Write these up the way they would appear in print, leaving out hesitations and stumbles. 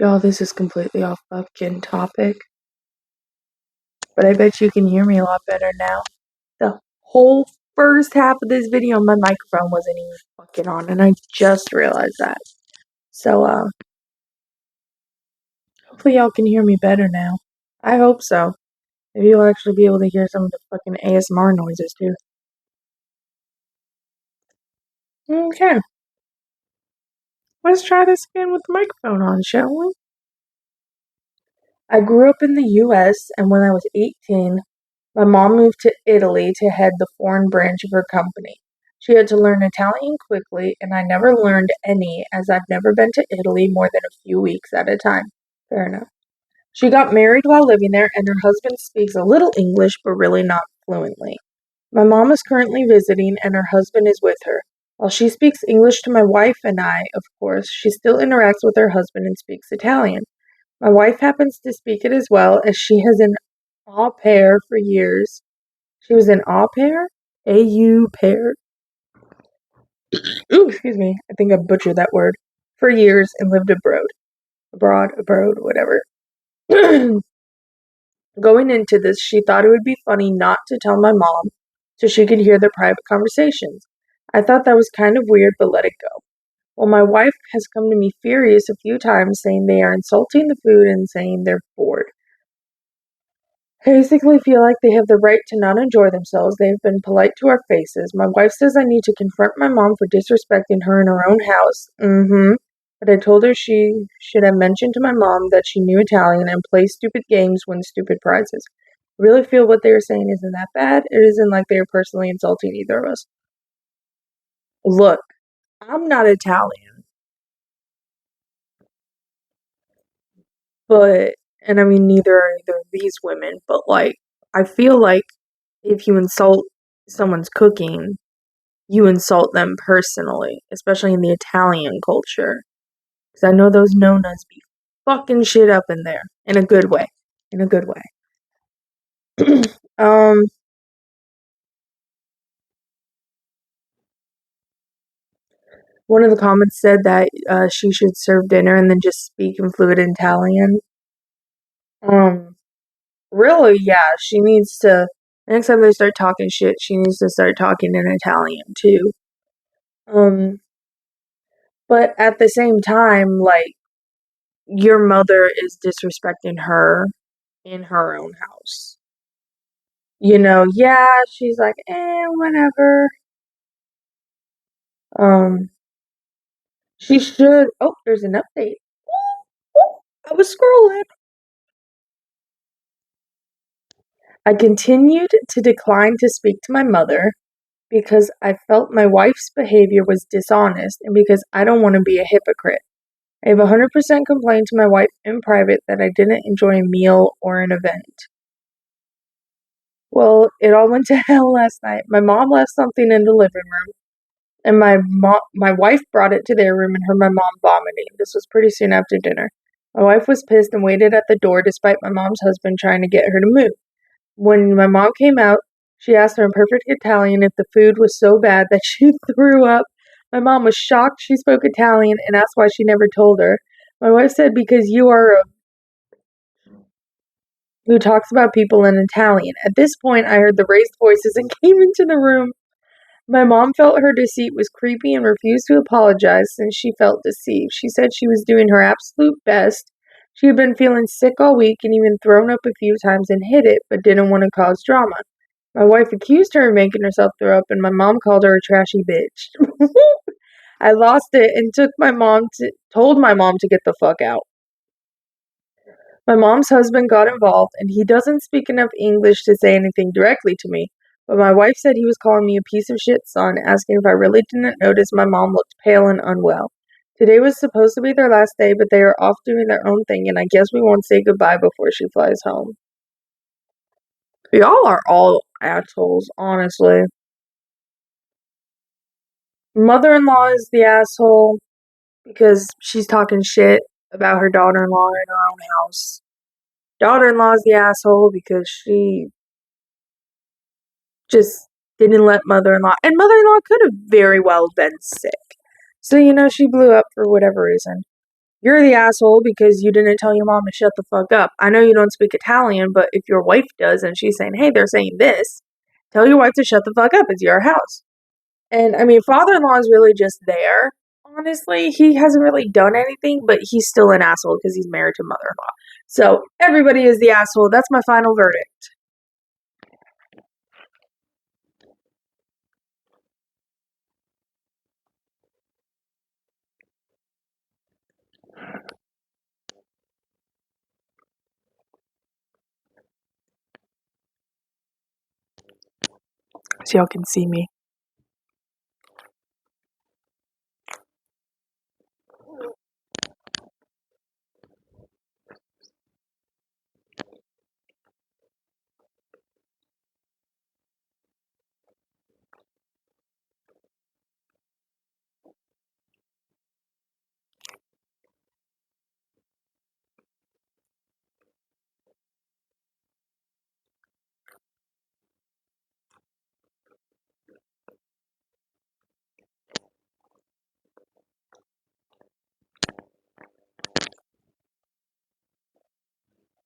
Y'all, this is completely off fucking topic, but I bet you can hear me a lot better now. The whole first half of this video, my microphone wasn't even fucking on, and I just realized that. So, hopefully y'all can hear me better now. I hope so. Maybe you'll actually be able to hear some of the fucking ASMR noises, too. Okay. Let's try this again with the microphone on, shall we? I grew up in the US, and when I was 18, my mom moved to Italy to head the foreign branch of her company. She had to learn Italian quickly, and I never learned any as I've never been to Italy more than a few weeks at a time. Fair enough. She got married while living there, and her husband speaks a little English, but really not fluently. My mom is currently visiting, and her husband is with her. While she speaks English to my wife and I, of course, she still interacts with her husband and speaks Italian. My wife happens to speak it as well, as she has an au pair for years. She was an au pair? A-U pair? Ooh, excuse me. I think I butchered that word. For years and lived abroad, whatever. Going into this, she thought it would be funny not to tell my mom so she could hear their private conversations. I thought that was kind of weird, but let it go. Well, my wife has come to me furious a few times, saying they are insulting the food and saying they're bored. I basically feel like they have the right to not enjoy themselves. They have been polite to our faces. My wife says I need to confront my mom for disrespecting her in her own house. But I told her she should have mentioned to my mom that she knew Italian and play stupid games, win stupid prizes. I really feel what they are saying isn't that bad. It isn't like they are personally insulting either of us. Look, I'm not Italian, and I mean, neither are either of these women, but like, I feel like if you insult someone's cooking, you insult them personally, especially in the Italian culture. Because I know those nonas be fucking shit up in there. In a good way. In a good way. um, One of the comments said that she should serve dinner and then just speak in fluent Italian. Um, really, yeah, she needs to. Next time they start talking shit, she needs to start talking in Italian too. Um, but at the same time, like, your mother is disrespecting her in her own house. Yeah, she's like, whatever. Um, she should. Oh, there's an update. I was scrolling. I continued to decline to speak to my mother because I felt my wife's behavior was dishonest and because I don't want to be a hypocrite. I have 100% complained to my wife in private that I didn't enjoy a meal or an event. Well, it all went to hell last night. My mom left something in the living room, and my wife brought it to their room and heard my mom vomiting. This was pretty soon after dinner. My wife was pissed and waited at the door despite my mom's husband trying to get her to move. When my mom came out, she asked her in perfect Italian if the food was so bad that she threw up. My mom was shocked she spoke Italian and asked why she never told her. My wife said, because you are a who talks about people in Italian. At this point, I heard the raised voices and came into the room. My mom felt her deceit was creepy and refused to apologize since she felt deceived. She said she was doing her absolute best. She had been feeling sick all week and even thrown up a few times and hid it, but didn't want to cause drama. My wife accused her of making herself throw up, and my mom called her a trashy bitch. I lost it and told my mom to get the fuck out. My mom's husband got involved, and he doesn't speak enough English to say anything directly to me, but my wife said he was calling me a piece of shit son, asking if I really didn't notice my mom looked pale and unwell. Today was supposed to be their last day, but they are off doing their own thing, and I guess we won't say goodbye before she flies home. Y'all are all assholes, honestly. Mother-in-law is the asshole because she's talking shit about her daughter-in-law in her own house. Daughter-in-law is the asshole because she just didn't let mother-in-law, and mother-in-law could have very well been sick. So, she blew up for whatever reason. You're the asshole because you didn't tell your mom to shut the fuck up. I know you don't speak Italian, but if your wife does and she's saying, hey, they're saying this, tell your wife to shut the fuck up. It's your house. And I mean, father in law is really just there. Honestly, he hasn't really done anything, but he's still an asshole because he's married to mother in law. So everybody is the asshole. That's my final verdict. So y'all can see me.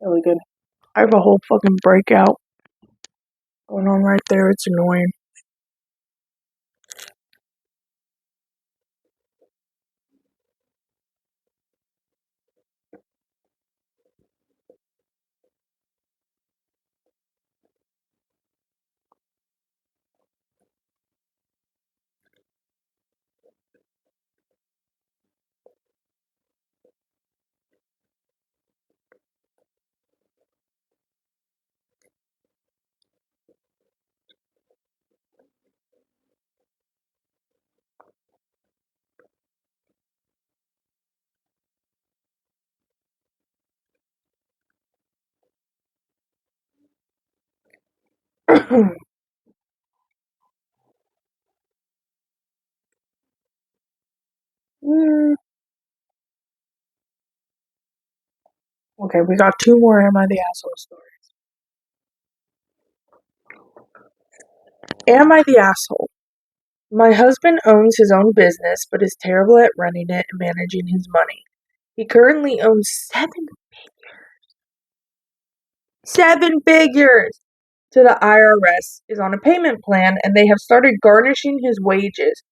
Really good. I have a whole fucking breakout going on right there. It's annoying. Okay, we got two more Am I the Asshole stories. Am I the asshole? My husband owns his own business but is terrible at running it and managing his money. He currently owns seven figures to the IRS, is on a payment plan, and they have started garnishing his wages.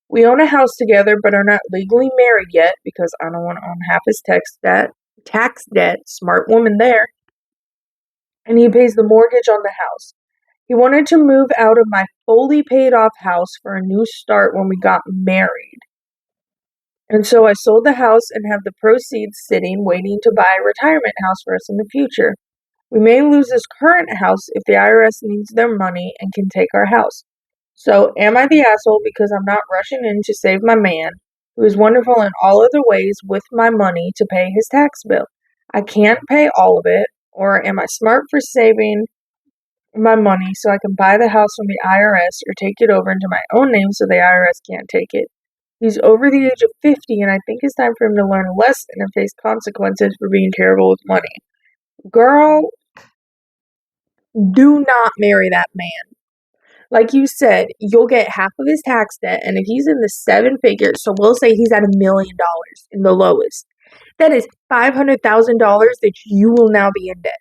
We own a house together but are not legally married yet because I don't want to own half his tax debt. Smart woman there. And he pays the mortgage on the house. He wanted to move out of my fully paid off house for a new start when we got married. And so I sold the house and have the proceeds sitting waiting to buy a retirement house for us in the future. We may lose this current house if the IRS needs their money and can take our house. So, am I the asshole because I'm not rushing in to save my man, who is wonderful in all other ways, with my money to pay his tax bill? I can't pay all of it, or am I smart for saving my money so I can buy the house from the IRS or take it over into my own name so the IRS can't take it? He's over the age of 50, and I think it's time for him to learn a lesson and face consequences for being terrible with money. Girl, do not marry that man. Like you said, you'll get half of his tax debt, and if he's in the seven figures, so we'll say he's at $1 million in the lowest, that is $500,000 that you will now be in debt.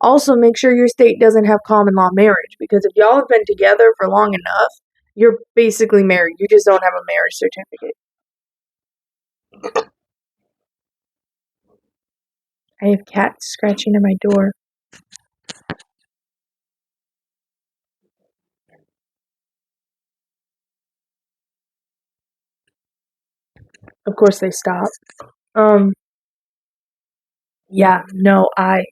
Also, make sure your state doesn't have common law marriage, because if y'all have been together for long enough, you're basically married. You just don't have a marriage certificate. I have cats scratching at my door. Of course they stop. Um, yeah, no, I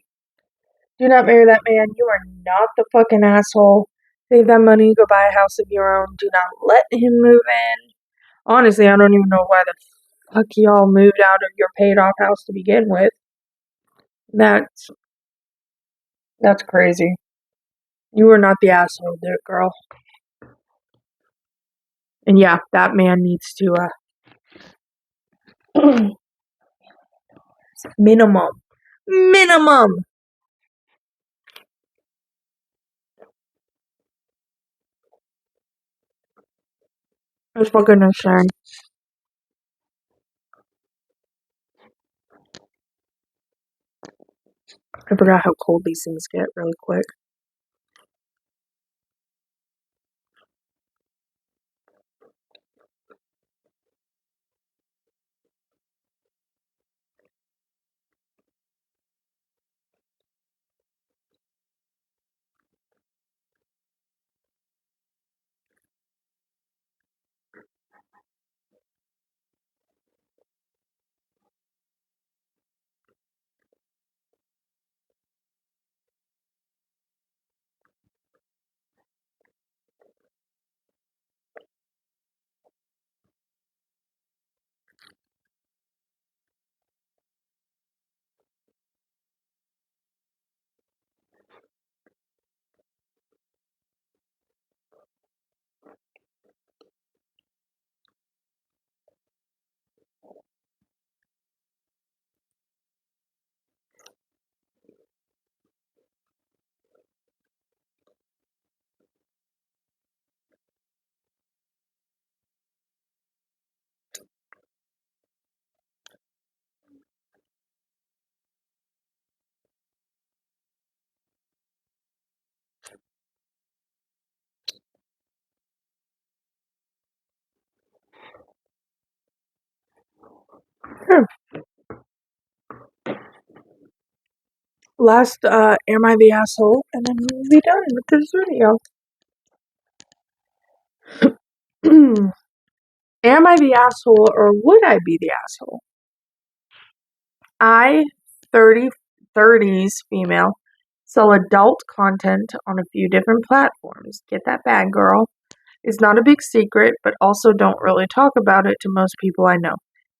do not marry that man. You are not the fucking asshole. Save that money, go buy a house of your own. Do not let him move in. Honestly, I don't even know why the fuck y'all moved out of your paid off house to begin with. That's that's crazy. You are not the asshole, there, girl. And yeah, that man needs to minimum. Minimum. That's fucking insane. I forgot how cold these things get really quick. Last, am I the asshole? And then we'll be done with this video. Am I the asshole or would I be the asshole? I, 30s female, sell adult content on a few different platforms. Get that bag, girl. It's not a big secret, but also don't really talk about it to most people I know.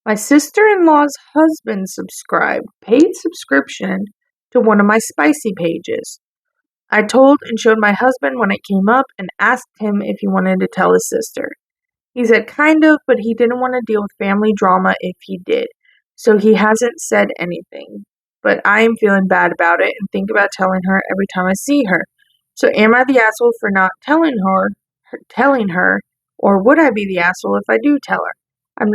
My sister-in-law's husband subscribed, paid subscription to one of my spicy pages. I told and showed my husband when it came up and asked him if he wanted to tell his sister. He said kind of, but he didn't want to deal with family drama if he did. So he hasn't said anything. But I am feeling bad about it and think about telling her every time I see her. So am I the asshole for not telling her, or would I be the asshole if I do tell her? I'm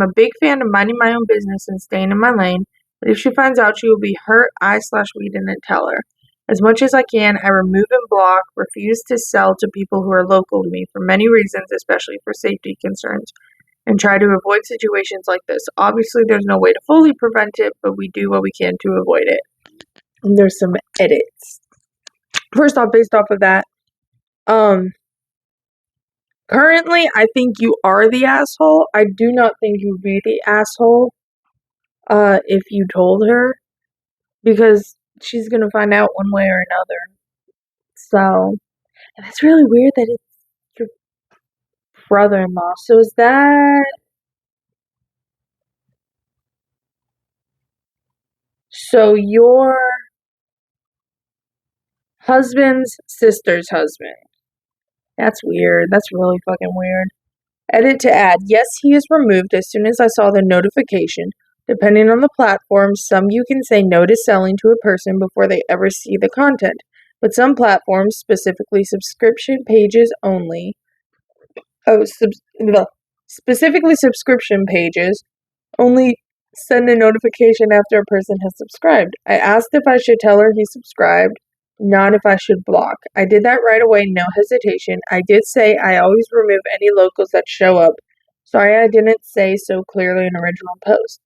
a big fan of minding my own business and staying in my lane, but if she finds out, she will be hurt. We didn't tell her. As much as I can, I remove and block, refuse to sell to people who are local to me for many reasons, especially for safety concerns, and try to avoid situations like this. Obviously, there's no way to fully prevent it, but we do what we can to avoid it. And there's some edits. First off, based off of that, currently, I think you are the asshole. I do not think you'd be the asshole, if you told her, because she's gonna find out one way or another. So, and that's really weird that it's your brother-in-law. So is that so your husband's sister's husband? That's weird. That's really fucking weird. Edit to add. Yes, he is removed as soon as I saw the notification. Depending on the platform, some you can say no to selling to a person before they ever see the content. But some platforms, specifically subscription pages only, specifically subscription pages, only send a notification after a person has subscribed. I asked if I should tell her he subscribed, not if I should block. I did that right away, no hesitation. I did say I always remove any locals that show up. Sorry I didn't say so clearly in original post.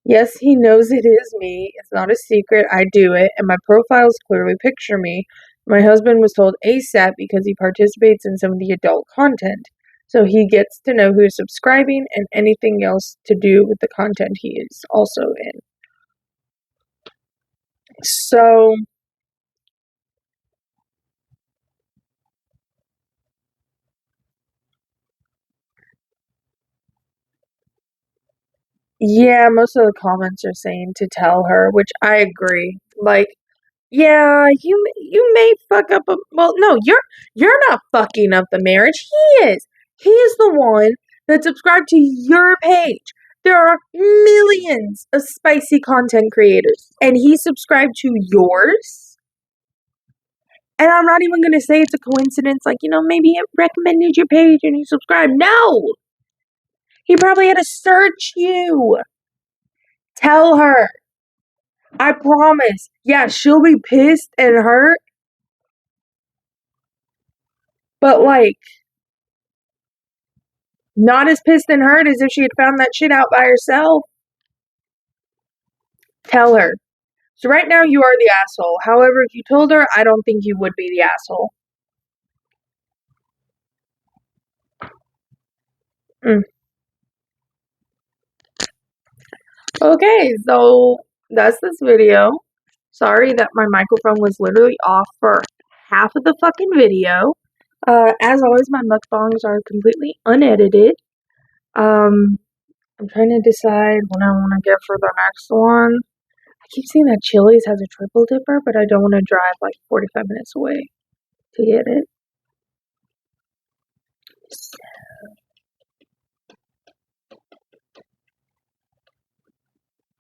Yes, he knows it is me. It's not a secret. I do it, and my profiles clearly picture me. My husband was told ASAP because he participates in some of the adult content. So he gets to know who's subscribing and anything else to do with the content he is also in. So, yeah, most of the comments are saying to tell her, which I agree. Like, yeah, you may fuck up a well, no, you're not fucking up the marriage. He is. He is the one that subscribed to your page. There are millions of spicy content creators, and he subscribed to yours. And I'm not even gonna say it's a coincidence, like, maybe it recommended your page and you subscribed. No! He probably had to search you. Tell her. I promise. Yeah, she'll be pissed and hurt, but like not as pissed and hurt as if she had found that shit out by herself. Tell her. So right now you are the asshole. However, if you told her, I don't think you would be the asshole. Mm. Okay, so that's this video. Sorry that my microphone was literally off for half of the fucking video. As always, my mukbangs are completely unedited. I'm trying to decide what I want to get for the next one. I keep seeing that Chili's has a triple dipper, but I don't want to drive like 45 minutes away to get it. So,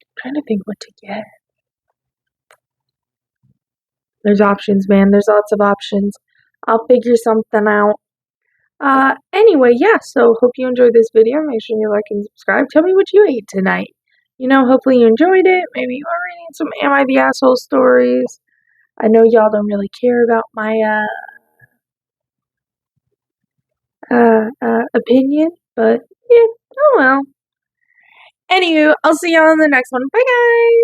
I'm trying to think what to get. There's options, man. There's lots of options. I'll figure something out. Anyway, yeah, so hope you enjoyed this video. Make sure you like and subscribe. Tell me what you ate tonight. Hopefully you enjoyed it. Maybe you are reading some Am I the Asshole stories. I know y'all don't really care about my, opinion, but yeah, oh well. Anywho, I'll see y'all in the next one. Bye, guys!